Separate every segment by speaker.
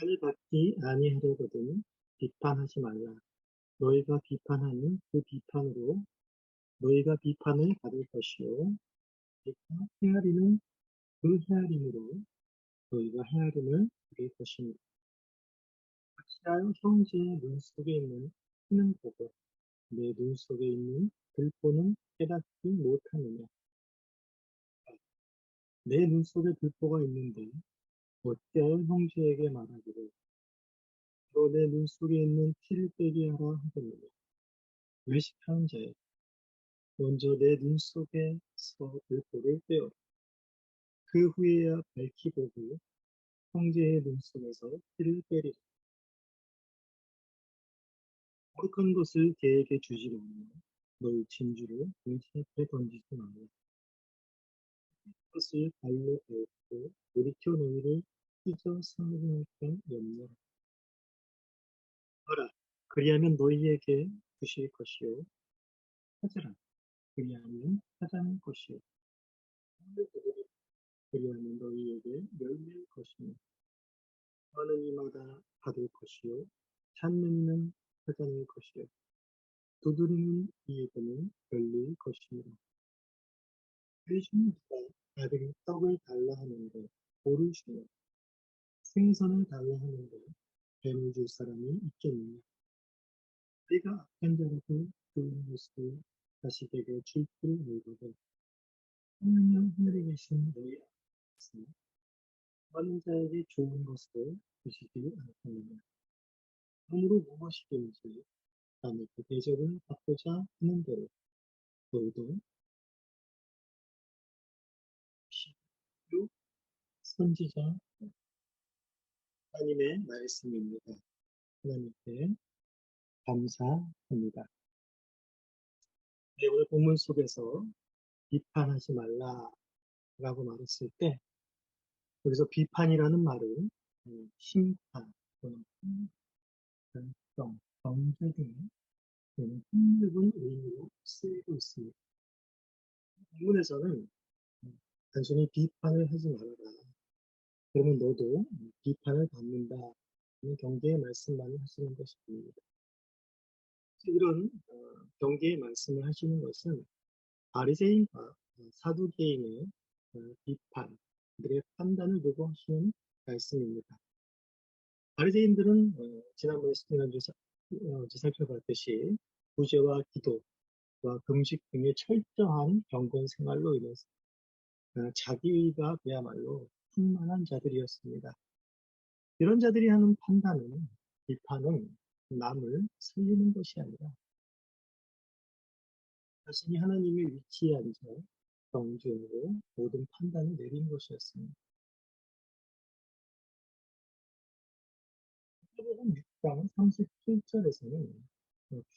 Speaker 1: 비판을 받지 아니하려거든 비판하지 말라. 너희가 비판하는 그 비판으로 너희가 비판을 받을 것이요 너희가 헤아리는 그 헤아림으로 너희가 헤아림을 받을 것이니 확실하여 형제의 눈 속에 있는 티는 보고 내 눈 속에 있는 들보는 깨닫지 못하느냐. 내 눈 속에 들보가 있는데 어찌하여 형제에게 말하기를 너 내 눈 속에 있는 티를 빼게 하라 하겠느냐. 외식하는 자여 먼저 내 눈 속에서 들보를 빼어라. 그 후에야 밝히 보고 형제의 눈 속에서 티를 빼리라. 거룩한 것을 개에게 주지 말며 너희 진주를 동시 앞에 던지지 말라. 것을 발로 밟고 돌이켜 너희를 찢어 상하게 염려하라. 그리하면 너희에게 주실 것이요 찾으라. 그리하면 찾아낼 것이요 문을 두드리라. 그리하면 너희에게 열릴 것이며 하는 이마다 받을 것이요 찾는 이는 찾아낼 것이요 두드리는 이에게는 열릴 것이니라. 그 중에 누가 아들이 떡을 달라 하는데 돌을 주며 생선을 달라 하는데 뱀을 줄 사람이 있겠느냐. 우리가 악한 자라도 좋은 것을 자식에게 줄 줄 알거든 하나님 하늘에 계신 너희 아버지께서 많은 자에게 좋은 것을 주시지 않겠느냐. 그러므로 무엇이든지 남에게 대접을 받고자 하는 대로 너희도 시로 선지자 하나님의 말씀입니다. 하나님께 감사합니다. 네, 오늘 본문 속에서 비판하지 말라라고 말했을 때 여기서 비판이라는 말은 심판 또는 결정, 정죄 등의 힘든 의미로 쓰이고 있습니다. 본문에서는 단순히 비판을 하지 말아라. 그러면 너도 비판을 받는다. 이 경계의 말씀만을 하시는 것이 아닙니다. 이런 경계의 말씀을 하시는 것은 바리새인과 사두개인의 비판, 그들의 판단을 두고 하시는 말씀입니다. 바리새인들은 지난번에 살펴봤듯이 구제와 기도와 금식 등의 철저한 경건 생활로 인해서 자기의가 그야말로 충만한 자들이었습니다. 이런 자들이 하는 판단은 비판은 남을 살리는 것이 아니라 자신이 하나님의 위치에 앉아 정죄하고 모든 판단을 내린 것이었습니다. 마태복음 6장 37절에서는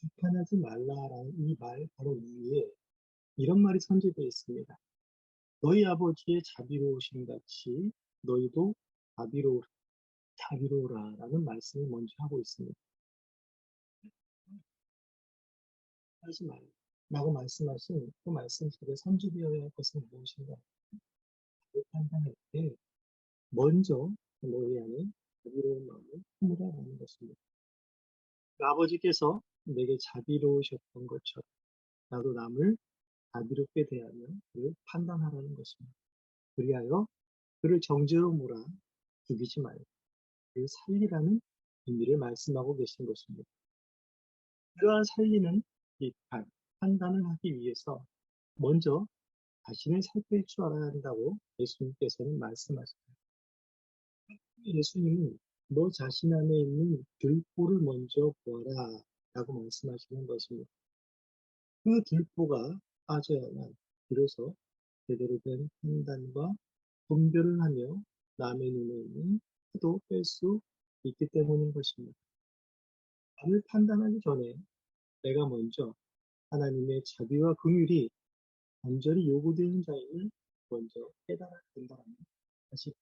Speaker 1: 비판하지 말라라는 이 말 바로 위에 이런 말이 선지되어 있습니다. 너희 아버지의 자비로우심 같이 너희도 자비로우라라는 말씀을 먼저 하고 있습니다. 하지 말라고 말씀하신 그 말씀 속에 선지되어야 할 것은 무엇인가? 판단할 때 먼저 너희 안에 자비로운 마음을 품으라라는 것입니다. 아버지께서 내게 자비로우셨던 것처럼 나도 남을 자비롭게 대하며 그를 판단하라는 것입니다. 그리하여 그를 정죄로 몰아 죽이지 말고 그를 살리라는 의미를 말씀하고 계신 것입니다. 이러한 살리는 비판, 판단을 하기 위해서 먼저 자신을 살필 줄 알아야 한다고 예수님께서는 말씀하십니다. 예수님은 너 자신 안에 있는 들보를 먼저 보아라 라고 말씀하시는 것입니다. 그 들보가 빠져야만 비로소 제대로 된 판단과 분별을 하며 남의 눈에 있는 티도 뺄 수 있기 때문인 것입니다. 남을 판단하기 전에 내가 먼저 하나님의 자비와 긍휼이 간절히 요구되는 자임을 먼저 깨달아야 된다는 사실.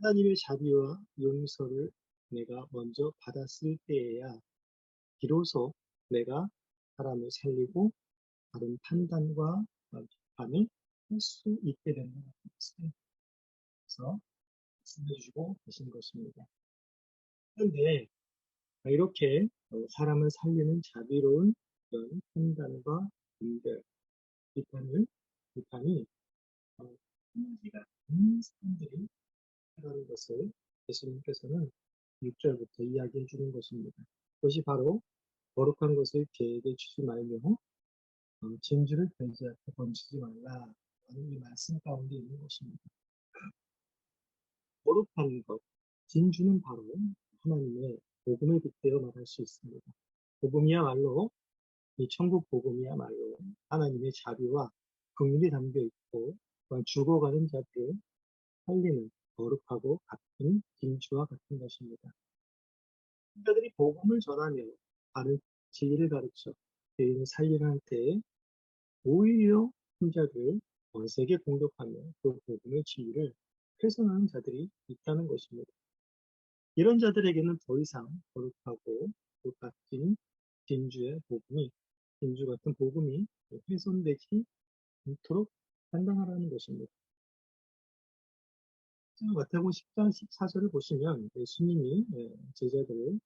Speaker 1: 하나님의 자비와 용서를 내가 먼저 받았을 때에야 비로소 내가 사람을 살리고 다른 판단과 비판을 할 수 있게 된다는 것입니다. 그래서 말씀해 주시고 계신 것입니다. 그런데 이렇게 사람을 살리는 자비로운 그런 판단과 분별, 비판이 한가지가 있는 사람들이 하라는 것을 예수님께서는 6절부터 이야기해 주는 것입니다. 그것이 바로 거룩한 것을 계획에 주지 말며 진주를 돼지 앞에 던지지 말라 라는 이 말씀 가운데 있는 것입니다. 거룩한 것, 진주는 바로 하나님의 복음을 빗대어 말할 수 있습니다. 복음이야말로 이 천국 복음이야말로 하나님의 자비와 긍휼이 담겨 있고 또한 죽어가는 자들을 살리는 거룩하고 같은 진주와 같은 것입니다. 신자들이 복음을 전하며 바른 진리를 가르쳐 죄인을 살리려 할 때에 오히려 신자들 원색에 공격하며 그 복음의 진리를 훼손하는 자들이 있다는 것입니다. 이런 자들에게는 더 이상 거룩하고 똑같은 진주 같은 복음이 훼손되지 않도록 판단하라는 것입니다. 마태복음 10장 14절을 보시면 예수님이 제자들을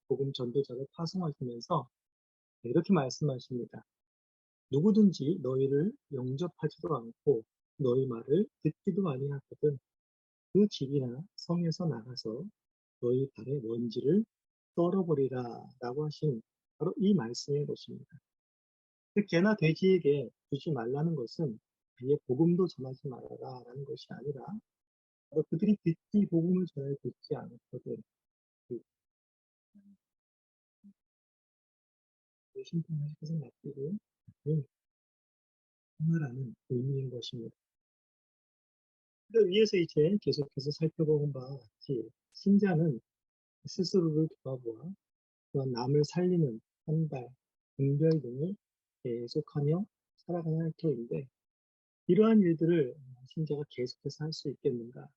Speaker 1: 복음 전도자를 파송하시면서 이렇게 말씀하십니다. 누구든지 너희를 영접하지도 않고 너희 말을 듣지도 아니하거든 그 집이나 성에서 나가서 너희 발의 먼지를 썰어버리라 라고 하신 바로 이 말씀인 것입니다. 개나 돼지에게 주지 말라는 것은 아예 복음도 전하지 말아라 라는 것이 아니라 그들이 듣지 복음을 전해 듣지 않았거든 그 심판하시고서 맡기고 하나라는 의미인 것입니다. 그 위에서 이제 계속해서 살펴본 바와 같이 신자는 스스로를 돌아보아 또한 남을 살리는 한발, 분별 등을 계속하며 살아가야 할 터인데 이러한 일들을 신자가 계속해서 할 수 있겠는가?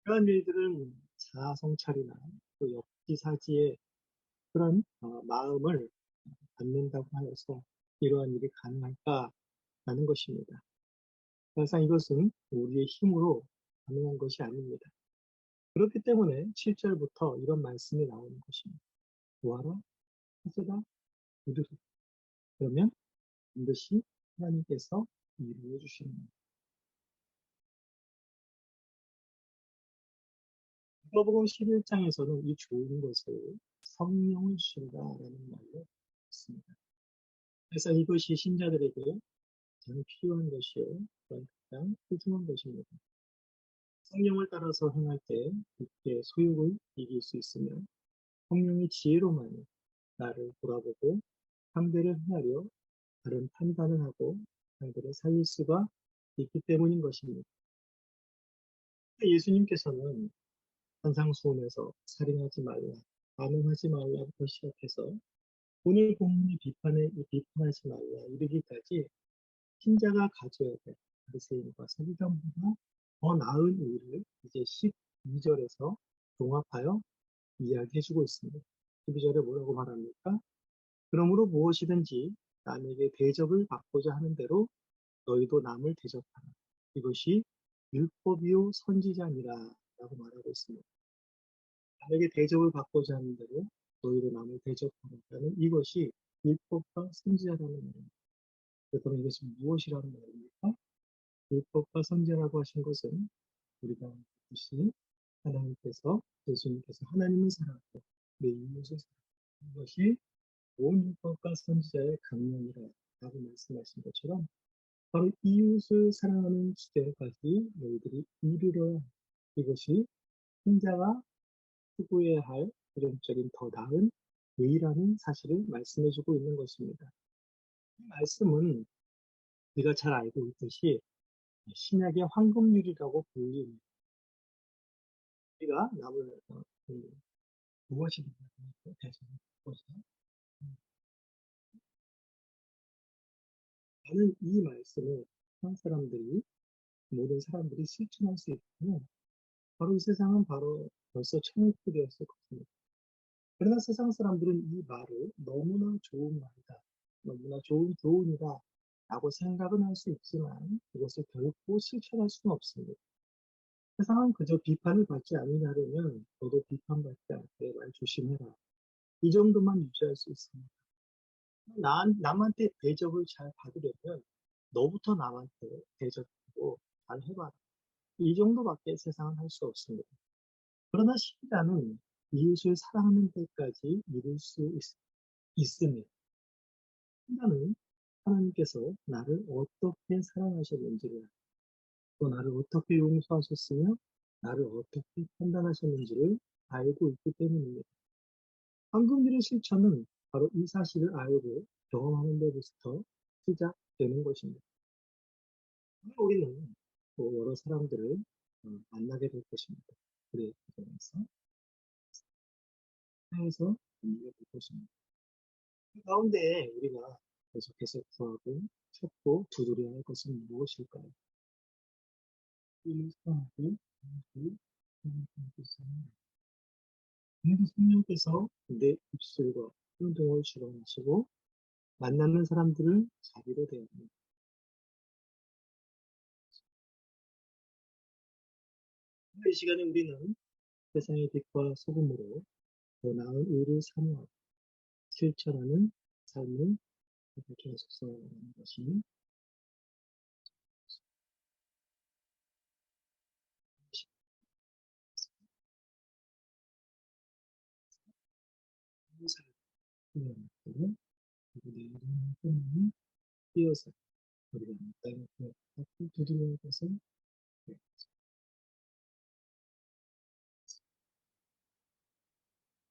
Speaker 1: 이러한 일들은 자아 성찰이나 또 역지사지의 그런 마음을 갖는다고 하여서 이러한 일이 가능할까라는 것입니다. 사실상 이것은 우리의 힘으로 가능한 것이 아닙니다. 그렇기 때문에 7절부터 이런 말씀이 나오는 것입니다. 구하라, 찾으라, 부르라. 그러면 반드시 하나님께서 이루어 주십니다. 누가복음 11장에서는 이 좋은 것을 성령을 주신다라는 말로 있습니다. 그래서 이것이 신자들에게 가장 필요한 것이요, 가장 소중한 것입니다. 성령을 따라서 행할 때 이렇게 소욕을 이길 수 있으며 성령의 지혜로만 나를 돌아보고 상대를 헤아려 다른 판단을 하고 상대를 살릴 수가 있기 때문인 것입니다. 예수님께서는 산상수훈에서 살인하지 말라, 반응하지 말라부터 시작해서 오늘 본문의 비판하지 말라 이르기까지 신자가 가져야 될 바리새인과 서기관보다 더 나은 의를 이제 12절에서 종합하여 이야기해주고 있습니다. 12절에 뭐라고 말합니까? 그러므로 무엇이든지 남에게 대접을 받고자 하는 대로 너희도 남을 대접하라. 이것이 율법이요 선지자니라 라고 말하고 있습니다. 남에게 대접을 받고자 하는 대로 너희도 남을 대접하라는 이것이 율법과 선지자라는 말입니다. 그럼 이것이 무엇이라는 말입니까? 율법과 선지자라고 하신 것은 우리가 보시 하나님께서 예수님께서 하나님을 사랑하고 내 이웃을 사랑하는 것이 온 율법과 선지자의 강령이라고 말씀하신 것처럼 바로 이웃을 사랑하는 주제까지 너희들이 이르러야 이것이 신자가 추구해야 할 최종적인 더 나은 의라는 사실을 말씀해주고 있는 것입니다. 이 말씀은 우리가 잘 알고 있듯이 신약의 황금률이라고 불리는 우리가 남을 무엇이 대해서 나는 이 말씀을 한 사람들이 모든 사람들이 실천할 수 있다면 바로 이 세상은 바로 벌써 천국이 되었을 것입니다. 그러나 세상 사람들은 이 말을 너무나 좋은 말이다, 너무나 좋은 교훈이다 라고 생각은 할 수 있지만 그것을 결코 실천할 수는 없습니다. 세상은 그저 비판을 받지 않으려면 너도 비판받지 않게 말 조심해라. 이 정도만 유지할 수 있습니다. 남한테 대접을 잘 받으려면 너부터 남한테 대접하고 잘 해봐라. 이 정도밖에 세상은 할 수 없습니다. 그러나 신자는 이웃을 사랑하는 데까지 이룰 수 있으며, 신자는 하나님께서 나를 어떻게 사랑하셨는지를, 또 나를 어떻게 용서하셨으며, 나를 어떻게 판단하셨는지를 알고 있기 때문입니다. 황금률의 실천은 바로 이 사실을 알고 경험하는 데부터 시작되는 것입니다. 우리는 또 여러 사람들을 만나게 될 것입니다. 우리의 과정에서, 사회에서 만나게 될 것입니다. 그 가운데 우리가 계속해서 구하고 찾고 두드려야 할 것은 무엇일까요? 이 사람들, 그래도 성령께서 내 입술과 행동을 주관하시고 만나는 사람들을 자비로 대합니다. 이 시간에 우리는 세상의 빛과 소금으로 더 나은 의를 사모하고 실천하는 삶을 계속 살아가는 것이 삶을 그리고 내 이름을 끊임이 뛰어서 우리가 땅에 두드려야 것을